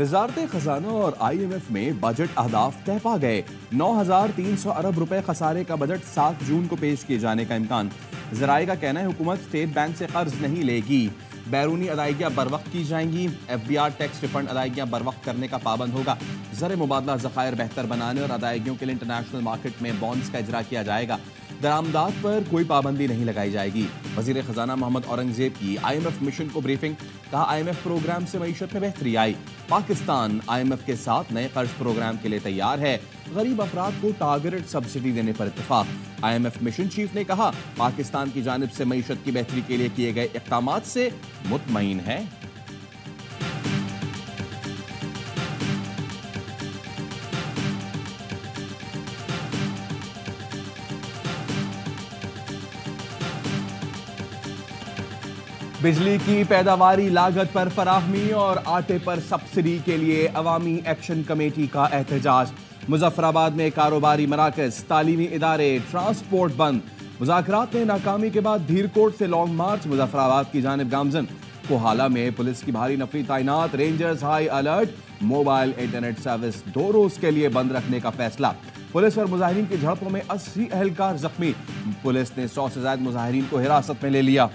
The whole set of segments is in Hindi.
वजारत खजाना और IMF में बजट अहदाफ तय पा गए। 9,300 अरब रुपए खसारे का बजट 7 जून को पेश किए जाने का इम्कान। ज़राए का कहना है हुकूमत स्टेट बैंक से कर्ज नहीं लेगी। बैरूनी अदायगियाँ बर वक्त की जाएंगी। FBR टैक्स रिफंड अदायगियाँ बर वक्त करने का पाबंद होगा। ज़र मुबादला ज़खायर बेहतर बनाने और अदायगियों के लिए इंटरनेशनल मार्केट में बॉन्ड्स का इजरा किया जाएगा। दरामदात पर कोई पाबंदी नहीं लगाई जाएगी। वजीर खजाना मोहम्मद औरंगजेब की IMF मिशन को ब्रीफिंग। कहा IMF प्रोग्राम से मईशत में बेहतरी आई। पाकिस्तान IMF के साथ नए कर्ज प्रोग्राम के लिए तैयार है। गरीब अफराद को टारगेटेड सब्सिडी देने पर इत्तेफाक। IMF मिशन चीफ ने कहा पाकिस्तान की जानिब से मईशत की बेहतरी के लिए किए गए इक़दामात से मुतमईन है। बिजली की पैदावारी लागत पर फराहमी और आटे पर सब्सिडी के लिए अवामी एक्शन कमेटी का एहतजाज। मुजफ्फराबाद में कारोबारी मराकज, तालीमी इदारे, ट्रांसपोर्ट बंद। मुज़ाकरात में नाकामी के बाद धीरकोट से लॉन्ग मार्च मुजफ्फराबाद की जानिब गामजन। कोहाला में पुलिस की भारी नफरी तैनात, rangers high alert. Mobile internet service 2 रोज के लिए बंद रखने का फैसला। पुलिस और मुजाहिरीन की झड़पों में 80 एहलकार जख्मी। पुलिस ने 100 से ज्यादा मुजाहिरीन को हिरासत में ले लिया।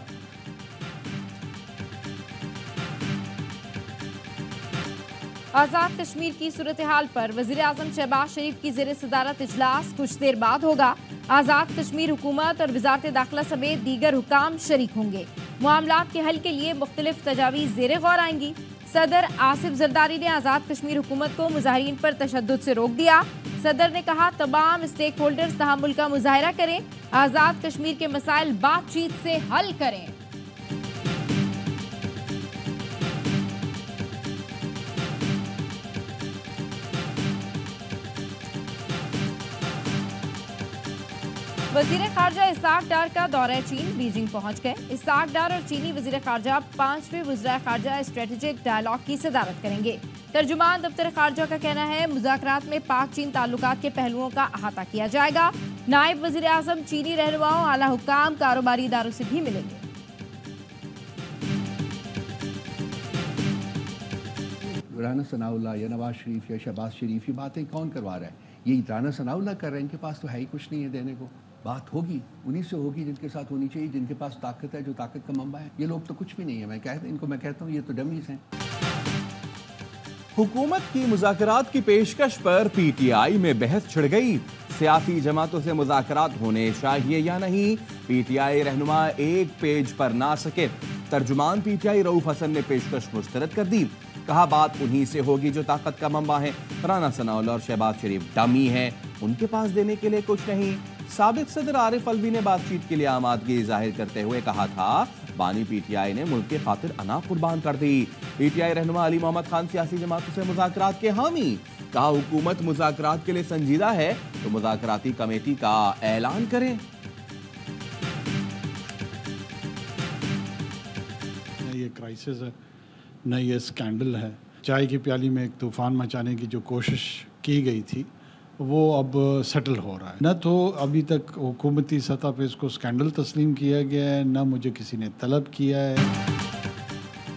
आज़ाद कश्मीर की सूरत हाल पर वज़ीर आज़म शहबाज शरीफ की ज़ेर सदारत इजलास कुछ देर बाद होगा। आज़ाद कश्मीर हुकूमत और वज़ारत दाखिला समेत दीगर हुकाम शरीक होंगे। मामलात के हल के लिए मुख्तलिफ तजावीज़ ज़ेर गौर आएंगी। सदर आसिफ जरदारी ने आज़ाद कश्मीर हुकूमत को मुजाहिरीन पर तशद्दुद से रोक दिया। सदर ने कहा तमाम स्टेक होल्डर्स तहम्मुल का मुजाहरा करें, आज़ाद कश्मीर के मसाइल बातचीत से हल करें। वजीर खारजा इसाक डार का दौरा चीन बीजिंग पहुंच गए। इसाक डार और चीनी वजीर खारजा 5वें वज़ीर खारजा स्ट्रेटेजिक डायलॉग की सदारत करेंगे। तर्जुमान दफ्तर खारजा का कहना है मुज़ाकरात में पाक चीन ताल्लुकात के पहलुओं का अहाता किया जाएगा। नायब वज़ीर आज़म चीनी रहनुमाओं, आला हुक्काम, कारोबारी इदारों से भी मिलेंगे। राना सनाउल्लाह या नवाज शरीफ या शहबाज शरीफ, ये बातें कौन करवा रहा है? ये राना सनाउल्लाह कर रहे हैं, इनके पास तो है ही कुछ नहीं है देने को। बात होगी उन्हीं से होगी जिनके साथ होनी चाहिए, जिनके पास ताकत है, जो ताकत का मंबा है। ये लोग तो कुछ भी नहीं है। मैं कहता हूँ ये तो डमीज हैं। हुकूमत की मुज़ाकरात की पेशकश पर PTI में बहस छिड़ गई। सियासी जमातों से मुज़ाकरात होने चाहिए या नहीं, PTI रहनुमा एक पेज पर ना सके। तर्जुमान PTI रऊफ हसन ने पेशकश मुस्तरद कर दी। कहा बात उन्हीं से होगी जो ताकत का मंबा है। राना सनाउल्लाह और शहबाज शरीफ डमी हैं, उनके पास देने के लिए कुछ नहीं। साबिक सदर आरिफ अलवी ने बातचीत के लिए आमादगी जाहिर करते हुए कहा था बानी PTI ने मुल्क के खातिर अना कुर्बान कर दी। PTI रहनुमा अली मोहम्मद खान सियासी जमातों से मुज़ाकरात के हामी। कहा हुकूमत मुज़ाकरात के लिए संजीदा है तो मुज़ाकराती कमेटी का ऐलान करें। ये क्राइसिस है न ये स्कैंडल है। चाय की प्याली में एक तूफान मचाने की जो कोशिश की गई थी वो अब सेटल हो रहा है। न तो अभी तक हुकूमती सतह पे इसको स्कैंडल तस्लीम किया गया है, न मुझे किसी ने तलब किया है।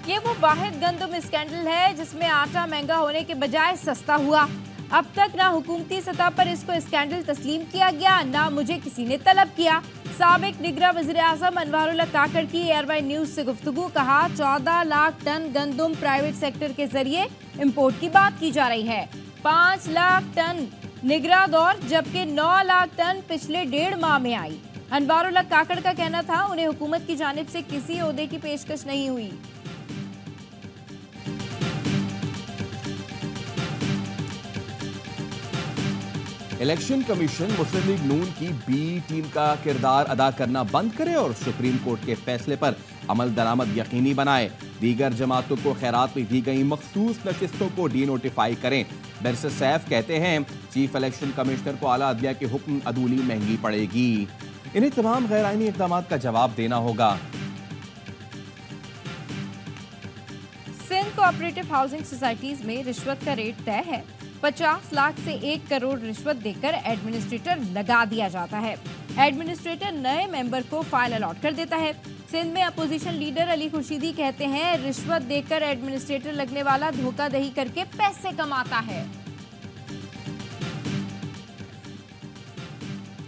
ये वो वाहिद गंदम स्कैंडल है जिसमें आटा महंगा होने के बजाय सस्ता हुआ। अब तक ना हुकूमती सतह पर इसको स्कैंडल तस्लीम किया गया, ना मुझे किसी ने तलब किया। साबिक निगरान वज़ीर आज़म अनवारुल्लाह काकड़ की एयरवाइन न्यूज़ से गुफ्तगू। कहा 14 लाख टन गंदम प्राइवेट सेक्टर के जरिए इंपोर्ट की बात की जा रही है। 5 लाख टन निगरा दौर, जबकि 9 लाख टन पिछले 1.5 माह में आई। अनवारुल्लाह काकड़ का कहना था उन्हें हुकूमत की जानिब से किसी ओहदे की पेशकश नहीं हुई। इलेक्शन कमीशन मुस्लिम लीग नून की B टीम का किरदार अदा करना बंद करे और सुप्रीम कोर्ट के फैसले पर अमल दरामद यकीनी बनाए। दीगर जमातों को खैरात में दी गई मखसूस नशिस्तों को डीनोटिफाई करें। बैरिस्टर सैफ कहते हैं चीफ इलेक्शन कमिश्नर को आला अदलिया की हुक्म अदूली महंगी पड़ेगी। इन्हें तमाम गैर आईनी इक़दाम का जवाब देना होगा। सिंध कोऑपरेटिव हाउसिंग सोसाइटीज में रिश्वत का रेट तय है। 50 लाख से 1 करोड़ रिश्वत देकर एडमिनिस्ट्रेटर लगा दिया जाता है। एडमिनिस्ट्रेटर नए मेंबर को फाइल अलॉट कर देता है। सिंध में अपोजिशन लीडर अली खुर्शीदी कहते हैं रिश्वत देकर एडमिनिस्ट्रेटर लगने वाला धोखाधड़ी करके पैसे कमाता है।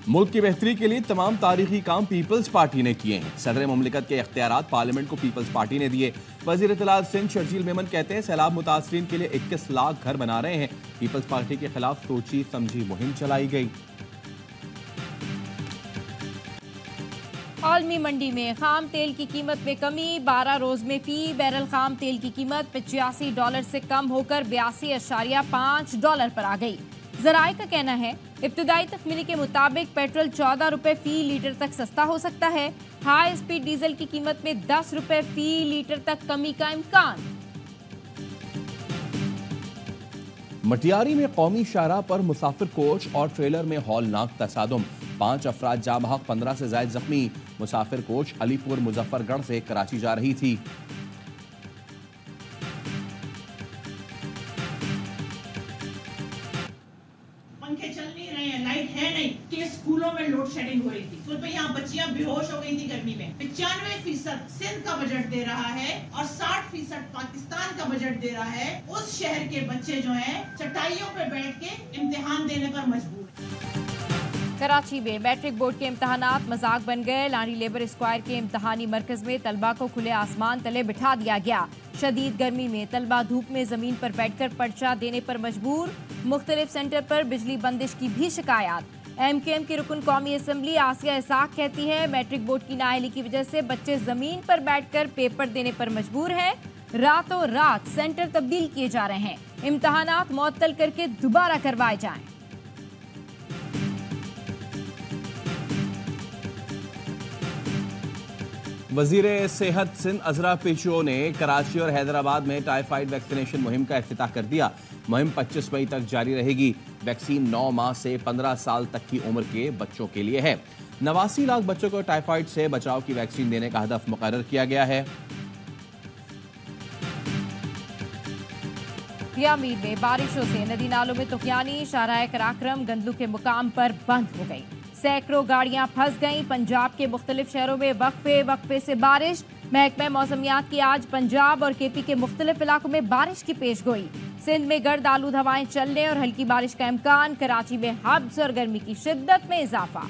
मुल्क की बेहतरी के लिए तमाम तारीखी काम पीपल्स पार्टी ने किए हैं। सदर मुमलिकत के इख्तियारात पार्लियामेंट को पीपल्स पार्टी ने दिए। वजीर इत्तलात सिंध शर्जील मेमन कहते हैं सैलाब मुतासरीन के लिए 21 लाख घर बना रहे हैं। पीपल्स पार्टी के खिलाफ सोची समझी मुहिम चलाई गई। आलमी मंडी में खाम तेल की कीमत में कमी, 12 रोज में फी बैरल खाम तेल की कीमत $85 से कम होकर $82.5 पर आ गई। ज़राए का कहना है इब्तदाई तखमीने के मुताबिक पेट्रोल 14 रुपए फी लीटर तक सस्ता हो सकता है। हाई स्पीड डीजल की कीमत में 10 रुपए फी लीटर तक कमी का इम्कान। मटियारी में कौमी शाहराह पर मुसाफिर कोच और ट्रेलर में हौलनाक तसादुम, 5 अफराद जाँ बहक, 15 से ज्यादा जख्मी। मुसाफिर कोच अलीपुर मुजफ्फरगढ़ से कराची जा रही थी। पंखे चल नहीं रहे हैं, लाइट है नहीं कि स्कूलों में लोड शेडिंग हो रही थी। स्कूल पे यहाँ बच्चियां बेहोश हो गई थी गर्मी में। 95% सिंध का बजट दे रहा है और 60% पाकिस्तान का बजट दे रहा है। उस शहर के बच्चे जो हैं चटाइयों पे बैठ के इम्तिहान देने पर मजबूर। कराची में मैट्रिक बोर्ड के इम्तहानात मजाक बन गए। लानी लेबर स्क्वायर के इम्तहानी मरकज में तलबा को खुले आसमान तले बिठा दिया गया। शदीद गर्मी में तलबा धूप में जमीन पर बैठकर पर्चा देने पर मजबूर। मुख्तलिफ सेंटर पर बिजली बंदिश की भी शिकायत। MKM की रुकन कौमी असम्बली आसिया इसाक कहती है मैट्रिक बोर्ड की नाअहली की वजह से बच्चे जमीन पर बैठकर पेपर देने पर मजबूर हैं। रातों रात सेंटर तब्दील किए जा रहे हैं। इम्तहानात मुअत्तल करके दोबारा करवाए जाएं। वजीर सेहत सिंध अजरा पेशो ने कराची और हैदराबाद में टाइफाइड वैक्सीनेशन मुहिम का इफ्तिताह कर दिया। मुहिम 25 मई तक जारी रहेगी। वैक्सीन 9 माह से 15 साल तक की उम्र के बच्चों के लिए है। 89 लाख बच्चों को टाइफाइड से बचाव की वैक्सीन देने का हदफ मुकर्रर किया गया है। पियामीर में बारिशों से नदी नालों में तुफयानी, शाहराह कराक्रम गंदलू के मुकाम पर बंद हो गई। सैकड़ों गाड़ियां फंस गईं। पंजाब के मुख्तलिफ शहरों में वक्फे से बारिश। महकमा मौसमियात की आज पंजाब और KP के मुख्तलिफ इलाकों में बारिश की पेशगोई। सिंध में गर्द आलूद हवाएं चलने और हल्की बारिश का इम्कान। कराची में हब्स और गर्मी की शिद्दत में इजाफा।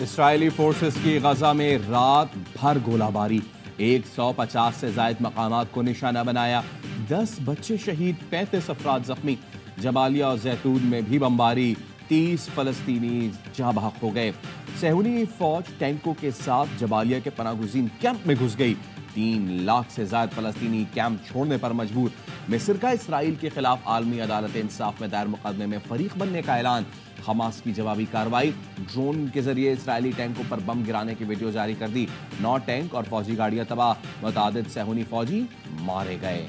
इसराइली फोर्सेस की गजा में रात भर गोलाबारी, 150 से ज्यादा मकामात को निशाना बनाया। 10 बच्चे शहीद, 35 अफराद जख्मी। जबालिया और जैतून में भी बमबारी, 30 फलस्तीनी जहाँ बहक हो गए। सहूनी फौज टैंकों के साथ जबालिया के पनागुज़ीन कैंप में घुस गई। 3 लाख से ज्यादा फलस्तीनी कैंप छोड़ने पर मजबूर। मिस्र का इसराइल के खिलाफ आलमी अदालत इंसाफ में दायर मुकदमे में फरीक बनने का ऐलान। हमास की जवाबी कार्रवाई, ड्रोन के जरिए इसराइली टैंकों पर बम गिराने की वीडियो जारी कर दी। 9 टैंक और फौजी गाड़ियां तबाह, मुतादिद सहूनी फौजी मारे गए।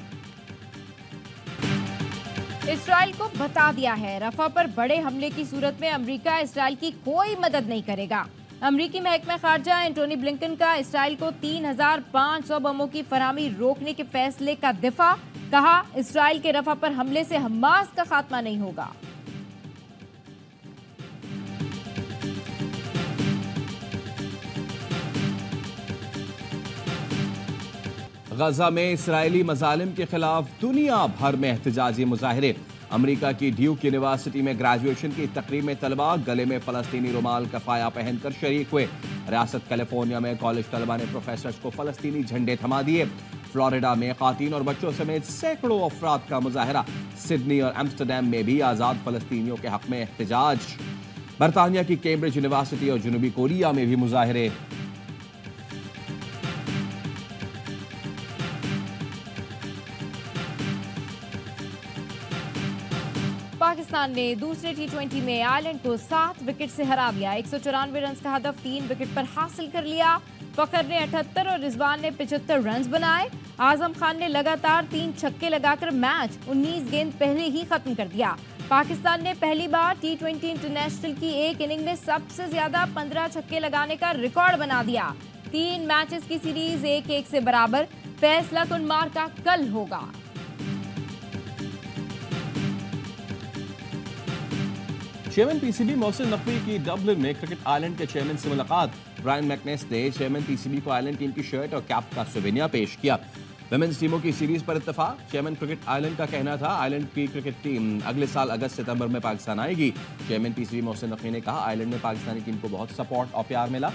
इसराइल को बता दिया है रफा पर बड़े हमले की सूरत में अमेरिका इसराइल की कोई मदद नहीं करेगा। अमेरिकी महकमा खारजा एंटोनी ब्लिंकन का इसराइल को 3500 बमों की फराहमी रोकने के फैसले का दिफा। कहा इसराइल के रफा पर हमले से हमास का खात्मा नहीं होगा। गजा में इसराइली मजालिम के खिलाफ दुनिया भर में एहतजाजी मुजाहिरे। अमेरिका की ड्यूक यूनिवर्सिटी में ग्रेजुएशन की तकरीब में तलबा गले में फलस्तीनी रुमाल कफाया पहनकर शरीक हुए। रियासत कैलिफोर्निया में कॉलेज तलबा ने प्रोफेसर्स को फलस्तीनी झंडे थमा दिए। फ्लोरिडा में खातीन और बच्चों समेत सैकड़ों अफराद का मुजाहरा। सिडनी और एम्स्टरडैम में भी आज़ाद फलस्तीनियों के हक में एहतजाज। बरतानिया की कैम्ब्रिज यूनिवर्सिटी और जनूबी कोरिया में भी मुजाहरे। पाकिस्तान ने दूसरे T20 में आयरलैंड को 7 विकेट से हरा दिया। 194 रन का हदफ 3 विकेट पर हासिल कर लिया। फखर ने 78 और रिजवान ने 75 रन बनाए। आजम खान ने लगातार 3 छक्के लगाकर मैच 19 गेंद पहले ही खत्म कर दिया। पाकिस्तान ने पहली बार T20 इंटरनेशनल की एक इनिंग में सबसे ज्यादा 15 छक्के लगाने का रिकॉर्ड बना दिया। 3 मैचेस की सीरीज 1-1 से बराबर। फैसला कुनमार का कल होगा। चेयरमैन पीसीबी मोहसिन नकवी की डबलिन में क्रिकेट आइलैंड के चेयरमैन से मुलाकात। ब्रायन मैकनेस ने चेयरमैन पीसीबी को आइलैंड टीम की शर्ट और कैप का सुवेनिया पेश किया। विमेंस टीमों की सीरीज पर इत्तेफाक। चेयरमैन क्रिकेट आइलैंड का कहना था आइलैंड की क्रिकेट टीम अगले साल अगस्त सितंबर में पाकिस्तान आएगी। चेयरमैन पीसीबी मोहसिन नकवी ने कहा आइलैंड में पाकिस्तानी टीम को बहुत सपोर्ट और प्यार मिला।